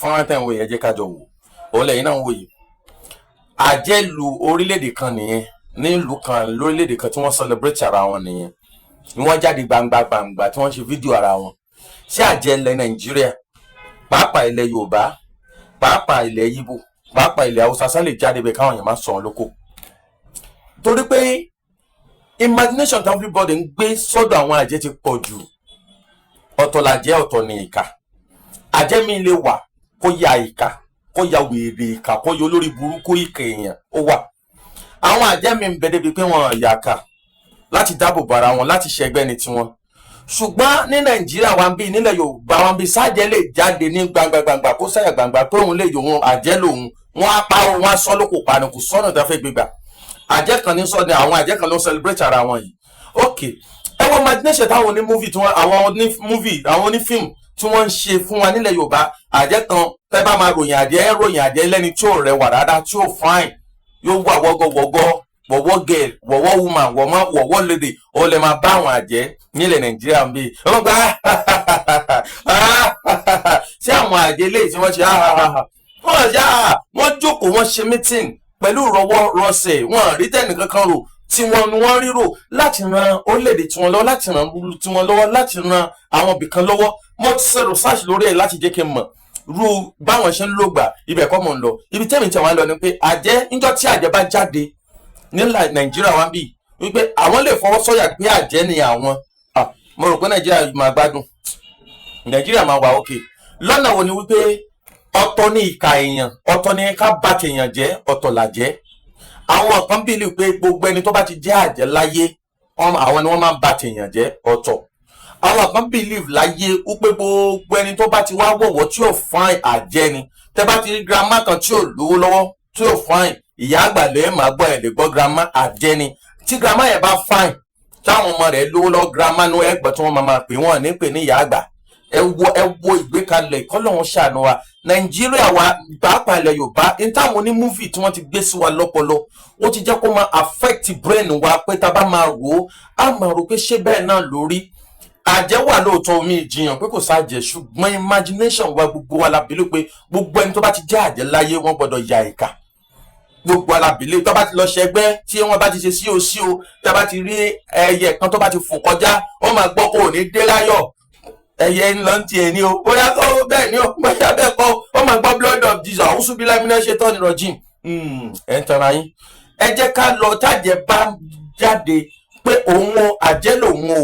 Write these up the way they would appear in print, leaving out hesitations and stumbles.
fọ́nrán tẹ̀ ń wò yẹn jẹ́ ká jọ wò ó lẹ́yìn náà ń wò yìí. àjẹlù orílẹ̀-èdè kan nìyẹn nílùú kan lórílẹ̀-èdè kan tí wọ́n celebrate ara wọn nìyẹn ni wọ́n jáde gbangba tí wọ́n ṣe fídíò ara wọn. ṣé àjẹ ilẹ̀ Nàìjíríà pàápàá ilẹ̀ Yorùbá pàápàá ilẹ̀ Ìgbò pàápàá ilẹ̀ Haúsá sá lè jáde bẹ́ẹ̀ káwọn èèyàn máa sọ ọ́ lóko? torí pé imagination tí everybody ń gbé sọ́dọ̀ àwọn àjẹ́ ti pọ̀ jù. ọ̀tọ̀ làjẹ́ ọ̀tọ̀ ní ìka. àjẹ́ mi lè wà kó ya ìka kó ya wèrè ìka kó ya olórí burúkú ìka èèyàn ó wà. àwọn àjẹ́ mi ń bẹ débi pé wọ́n yà ká láti dáàbò bo ara wọn láti ṣẹgbẹ́ ni tiwọn. ṣùgbọ́n ní Nàìjíríà wa ń bí nílẹ̀ Yorùbá wa ń bí sájẹ́ lè jáde ní gbangba kó sáyà gbangba pé òun lè yòun àjẹ́ lòun wọ́n á pa òun á sọ lóko pa ni kò sọ́nà tó fẹ́ gbégbà. àjẹ́ kan ní sọ ni àwọn àjẹ́ kan ló celebrate ara wọn yìí. ok ẹ wọ imagination táwọn oní movie tí wọn àwọn oní fíìmù tí wọ́n ń ṣe fún wa nílẹ̀ Yorùbá. àjẹ́ kan tẹ́ bá máa ròyìn àjẹ́ lẹ́ni tí ò rẹwà rárá tí ò fine yóò wà wọ́gọ́wọ́gọ́ wọ̀wọ́ girl wọ̀wọ́ woman wọ̀wọ́ lady ó lè máa bá àwọn àjẹ́ nílẹ̀ Nàìjíríà ń bí wọ́n gbá ṣé àwọn àjẹ́ lè tí wọ́n ṣe wọ́n jókòó wọ́n ṣe meeting pẹ̀lú rọwọ́ rọsẹ̀ wọ́n rí tẹ́nì kankan rò tí wọ́n rírò láti ran orílẹ̀-èdè tiwọn lọ́wọ́ láti ran tiwọn lọ́wọ́ láti ran àwọn ibìkan lọ́wọ́. mo ti ṣe research lórí ẹ̀ láti jẹ́ kí n mọ̀ ru báwọn ṣe ń lò gbà ibẹ̀ kọ́ mọ̀ ń lọ ibi tẹ́mi tí wọ́n lọ ni pé àjẹ́ níjọ́ tí àjẹ́ bá jáde nílẹ̀ Nàìjíríà wá bí wípé àwọn lè fọwọ́ sọ̀yà pé àjẹ́ ni àwọn. mo rò pé Nàìjíríà máa gbádùn Nàìjíríà máa wà òkè. lọ́nà wo ni wípé ọ̀tọ̀ ní ìka èèyàn ọ̀tọ̀ ní ká bá tèèyàn jẹ́ ọ̀tọ̀ làjẹ́. àwọn kan bílíù pé gbogbo ẹni tó bá ti jẹ́ àjẹ́ láyé àwọn ni wọ́n máa ń bá tèèyàn jẹ́ ọ̀tọ̀. àwọn kan bílíù láyé wípé gbogbo ẹni tó bá ti wá wọ̀wọ̀ tí ò fine àjẹ́ ni. tẹ́ bá ti rí girama kan tí ò lówó lọ́wọ́ tí ò fine ìyá àgbà lè máa gbọ́ ẹ̀ lè gbọ́ girama àjẹ́ ni. tí girama yẹn bá fine táwọn ọmọ rẹ̀ lówó lọ́wọ́ girama ní ẹgbẹ́ tí wọ́n máa pè wọ́n ní pè ní ìyá àgbà. ẹ wo ìgbékalẹ̀ kọ́lọ́hún ṣàánú wa Nàìjíríà wa pàápàá ilẹ̀ Yorùbá ní táwọn ní múfì tí wọ́n ti gbé sí wa lọ́pọlọ ó ti jẹ́ kó máa affect brain wa pé tá a bá máa rò ó á máa rò pé ṣé bẹ́ẹ̀ náà lórí. àjẹ́ wà lóòótọ́ omi ìjiyàn pé kò sáàjẹ́ ṣùgbọ́n imagination wa gbogbo wa la bìlú pé gbogbo ẹni tó bá ti jẹ́ àjẹ́ láyé wọ́n gbọ́dọ̀ ya ìka. gbogbo alábìlẹ̀ tó bá ti lọ ṣẹgbẹ́ tí wọ́n bá ti ṣe sí o tá a bá ti rí ẹyẹ kan tó bá ti fò kọjá wọ́n máa gbọ́ kó o ní dé láyọ̀ ẹyẹ ńlọ ń tiẹ̀ ní o bóyá kó bẹ́ẹ̀ ni o bóyá bẹ́ẹ̀ kọ́ ó máa gbọ́ blood of Jesus àwọn ṣubí lámìnà ṣe tán nìrọ̀ jìn ẹ̀ ń tanra yín. ẹ jẹ́ ká lọ tájẹ́ bá jáde pé òun o àjẹ́ lòun o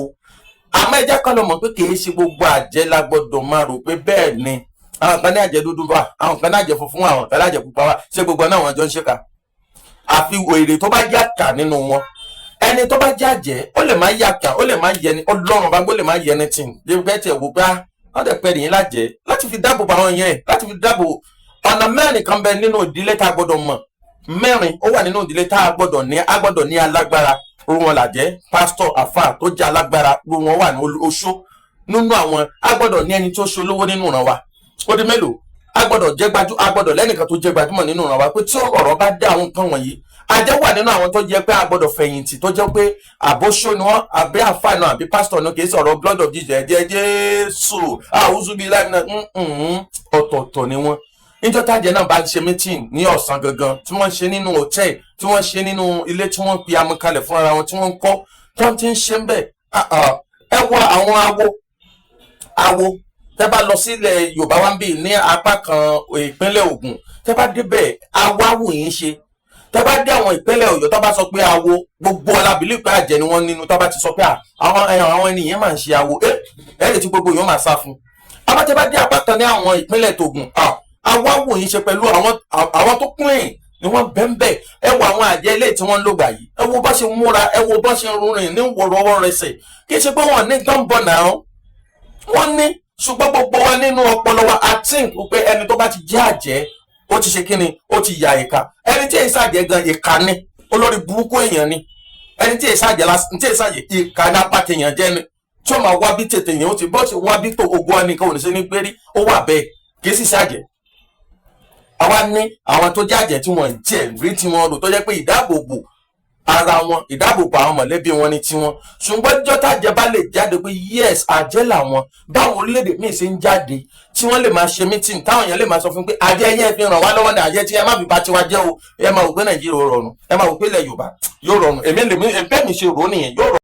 àmọ́ ẹ jẹ́ ká lọ mọ̀ pé kì í ṣe gbogbo àjẹ́ la gbọ́dọ̀ máa rò pé bẹ́ẹ̀ ni àwọn kan ní àjẹ́ dúdú wà àwọn kan ní àjẹ́ funfun àwọn kan ní àjẹ́ pupa wà ṣé gbogbo náà wọ́n jọ ń ṣèkà àfi wèrè tó bá yàkà nínú wọn. ẹni tó bá jàjẹ́ ó lè má yàkà ó lè má yẹni Ọlọ́run bá gbọ́ lè má yẹni tì ní bẹ́ẹ̀ tẹ̀ wò gbá wọ́n tẹ̀ pẹ́ nìyí lájẹ́ láti fi dáàbò bá wọn yẹn láti fi dáàbò ọ̀nà mẹ́rin kan bẹ nínú ìdílé tá a gbọ́dọ̀ mọ̀ mẹ́rin ó wà nínú ìdílé tá a gbọ́dọ̀ ní alágbára ru wọn làjẹ́ pásítọ̀ àfà tó jẹ́ alágbára ru wọn wà ní oṣó nínú àwọn a gbọ́dọ̀ ní ẹni tó ṣolówó nínú ìran wa ó di mélòó a gbọ́dọ̀ lẹ́nìkan tó jẹ́ gbajúmọ̀ nínú ìran wa pé tí ọ̀rọ̀ bá dé àwọn nǹkan wọ̀nyí àjẹ́ wà nínú àwọn tó jẹ́ pé a gbọ́dọ̀ fẹ̀yìntì tó jẹ́ pé àbóṣó ni wọ́n àbí àfà náà àbí pásítọ̀ náà kì í sọ̀rọ̀ blood of Jesus ẹ̀jẹ̀ Jésù àwùjọbí láì náà ọ̀tọ̀ọ̀tọ̀ ni wọ́n. níjọ́ tájẹ́ náà bá ṣe meeting ní ọ̀sán gangan tí wọ́n ṣe nínú hòtẹ́ẹ̀lì tí wọ́n ṣe nínú ilé tí wọ́n pe amúkalẹ̀ fún ara wọn tí wọ́n ń kọ́ tí wọ́n ti ń ṣe ń bẹ̀ ẹ wọ àwọn awo tẹ́ bá lọ sílẹ̀ Yorùbá wa ń bì ní apá kan ìpínlẹ̀ Ògùn tẹ́ bá débẹ̀ awáwò yìí ṣe tẹ́ bá dé àwọn ìpínlẹ̀ Ọ̀yọ́ tẹ́ bá sọ pé awo gbogbo alábìlì pé àjẹ́ ni wọ́n nínú tẹ́ bá ti sọ pé àwọn ènìyàn máa ń ṣe awo lè ti gbogbo èèyàn máa sá fún. àmọ́ tẹ́ bá dé apá kan ní àwọn ìpínlẹ̀ tògùn awáwò yìí ṣe pẹ̀lú àwọn tó kún èyí ni wọ́n bẹ́ẹ̀ ẹ wo àwọn àjẹ́ ilé tí wọ́n ń lò gbà yìí ẹ wo bá ṣe múra ẹ wo bá ṣe rúnrìn ní wọ̀rọ̀wọ̀ rẹsẹ̀ kì í ṣe pé wọ́n ní tán bọ̀ náà wọ́n ní ṣùgbọ́n gbogbo wa nínú ọpọlọ wa I think pé ẹni tó bá ti jẹ́ àjẹ́ ó ti ṣe kí ni ó ti ya ìka ẹni tí èsì àjẹ́ gan ìka ni olórí burúkú èèyàn ni ẹni tí èsì àjẹ́ ìka ní apá tèèyàn jẹ́ ni tí ó máa wá bí tètè yẹn ó ti bọ́ sí wá bí tó ogun ẹnìkan ò ní ṣe ní gbérí ó wà bẹ́ẹ̀ kì í sì ṣàjẹ́. àwa ní àwọn tó jẹ́ àjẹ́ tí wọ́n jẹ́ rí tí wọ́n rò tó jẹ́ pé ìdáàbòbò ara wọn, ìdáàbòbò àwọn mọ̀lẹ́bí wọn ní tiwọn. Ṣùgbọ́n ọjọ́ tájẹ bá lè jáde pé yes àjẹ́ làwọn, báwọn orílẹ̀-èdè míì ṣe ń jáde tí wọ́n lè máa ṣe meeting táwọn èèyàn lè máa sọ fún pé àjẹ́ yẹn fi ràn wá lọ́wọ́ ní àjẹ́ tí ẹ má fi bá tiwa jẹ́ o, ẹ máa wò pé Nàìjíríà ó rọrùn, ẹ máa wò pé ilẹ̀ Yorùbá yóò rọrùn. Èmi ṣe rò ó nìyẹn, yóò rọrùn.